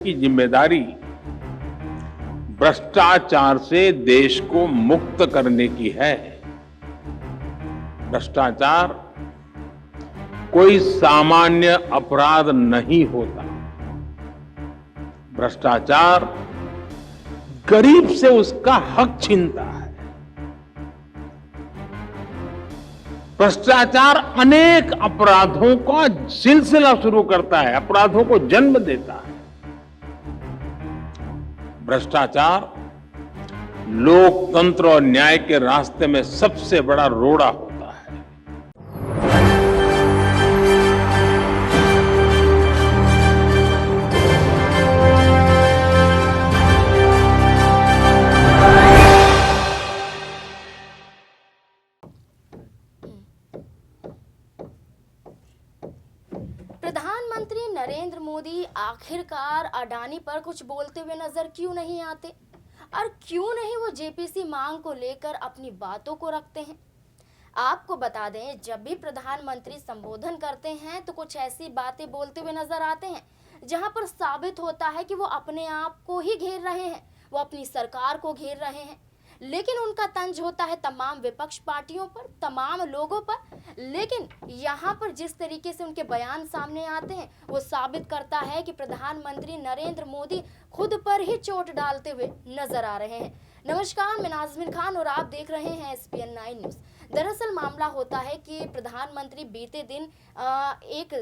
की जिम्मेदारी भ्रष्टाचार से देश को मुक्त करने की है। भ्रष्टाचार कोई सामान्य अपराध नहीं होता। भ्रष्टाचार गरीब से उसका हक छीनता है। भ्रष्टाचार अनेक अपराधों का सिलसिला शुरू करता है, अपराधों को जन्म देता है। भ्रष्टाचार लोकतंत्र और न्याय के रास्ते में सबसे बड़ा रोड़ा होता है। प्रधानमंत्री नरेंद्र मोदी आखिरकार अडानी पर कुछ बोलते हुए नजर क्यों नहीं आते और क्यों नहीं वो जेपीसी मांग को लेकर अपनी बातों को रखते हैं। आपको बता दें, जब भी प्रधानमंत्री संबोधन करते हैं तो कुछ ऐसी बातें बोलते हुए नजर आते हैं जहां पर साबित होता है कि वो अपने आप को ही घेर रहे हैं, वो अपनी सरकार को घेर रहे हैं। लेकिन उनका तंज होता है तमाम विपक्ष पार्टियों पर, तमाम लोगों पर। लेकिन यहाँ पर जिस तरीके से उनके बयान सामने आते हैं वो साबित करता है कि प्रधानमंत्री नरेंद्र मोदी खुद पर ही चोट डालते हुए नजर आ रहे हैं। नमस्कार, मैं नाज़मीन खान और आप देख रहे हैं SPN 9 न्यूज़। दरअसल मामला होता है कि प्रधानमंत्री बीते दिन एक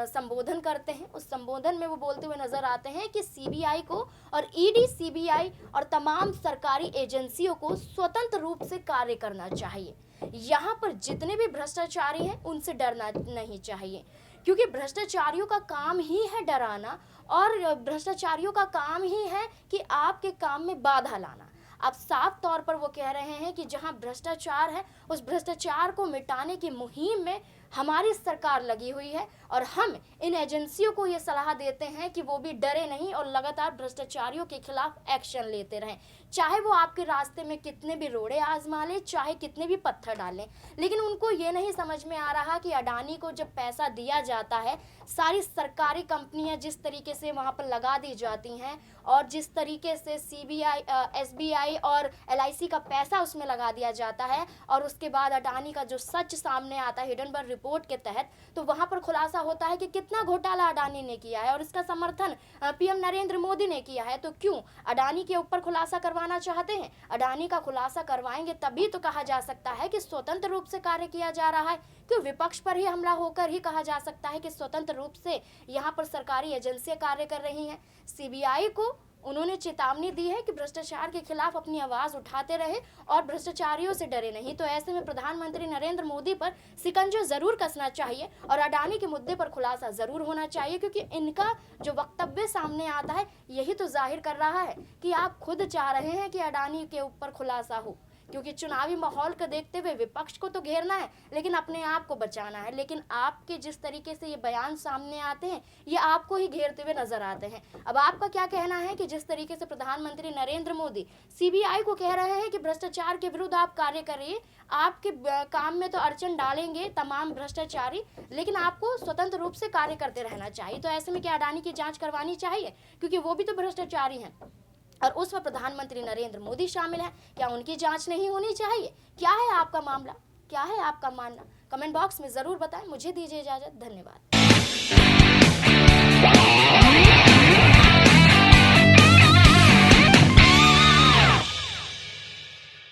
संबोधन करते हैं। उस संबोधन में वो बोलते हुए नजर आते हैं कि CBI को और ED, CBI और तमाम सरकारी एजेंसियों को स्वतंत्र रूप से कार्य करना चाहिए। यहाँ पर जितने भी भ्रष्टाचारी हैं उनसे डरना नहीं चाहिए, क्योंकि भ्रष्टाचारियों का काम ही है डराना और भ्रष्टाचारियों का काम ही है कि आपके काम में बाधा लाना। अब साफ तौर पर वो कह रहे हैं कि जहां भ्रष्टाचार है उस भ्रष्टाचार को मिटाने की मुहिम में हमारी सरकार लगी हुई है और हम इन एजेंसियों को ये सलाह देते हैं कि वो भी डरे नहीं और लगातार भ्रष्टाचारियों के खिलाफ एक्शन लेते रहें, चाहे वो आपके रास्ते में कितने भी रोड़े आजमा लें, चाहे कितने भी पत्थर डालें। लेकिन उनको ये नहीं समझ में आ रहा कि अडानी को जब पैसा दिया जाता है, सारी सरकारी कंपनियां जिस तरीके से वहां पर लगा दी जाती हैं और जिस तरीके से CBI, SBI और LIC का पैसा उसमें लगा दिया जाता है और उसके बाद अडानी का जो सच सामने आता है हिडनबर्ग रिपोर्ट के तहत, तो वहां पर खुलासा होता है कि कितना घोटाला अडानी ने किया है और इसका समर्थन PM नरेंद्र मोदी ने किया है। तो क्यों अडानी के ऊपर खुलासा करवाना चाहते हैं? अडानी का खुलासा करवाएंगे तभी तो कहा जा सकता है कि स्वतंत्र रूप से कार्य किया जा रहा है। क्यों विपक्ष पर ही हमला होकर ही कहा जा सकता है कि स्वतंत्र रूप से यहाँ पर सरकारी एजेंसियां कार्य कर रही हैं। CBI को उन्होंने चेतावनी दी है कि भ्रष्टाचार के खिलाफ अपनी आवाज उठाते रहे और भ्रष्टाचारियों से डरे नहीं। तो ऐसे में प्रधानमंत्री नरेंद्र मोदी पर शिकंजा जरूर कसना चाहिए और अडानी के मुद्दे पर खुलासा जरूर होना चाहिए, क्योंकि इनका जो वक्तव्य सामने आता है यही तो जाहिर कर रहा है कि आप खुद चाह रहे हैं कि अडानी के ऊपर खुलासा हो, क्योंकि चुनावी माहौल को देखते हुए विपक्ष को तो घेरना है लेकिन अपने आप को बचाना है। लेकिन आपके जिस तरीके से ये बयान सामने आते हैं ये आपको ही घेरते हुए नजर आते हैं। अब आपका क्या कहना है कि जिस तरीके से प्रधानमंत्री नरेंद्र मोदी CBI को कह रहे हैं कि भ्रष्टाचार के विरुद्ध आप कार्य करिए, आपके काम में तो अड़चन डालेंगे तमाम भ्रष्टाचारी, लेकिन आपको स्वतंत्र रूप से कार्य करते रहना चाहिए। तो ऐसे में क्या अडानी की जाँच करवानी चाहिए, क्योंकि वो भी तो भ्रष्टाचारी हैं और उसमें प्रधानमंत्री नरेंद्र मोदी शामिल है। क्या उनकी जांच नहीं होनी चाहिए? क्या है आपका मामला, क्या है आपका मानना? कमेंट बॉक्स में जरूर बताएं। मुझे दीजिए इजाजत। धन्यवाद।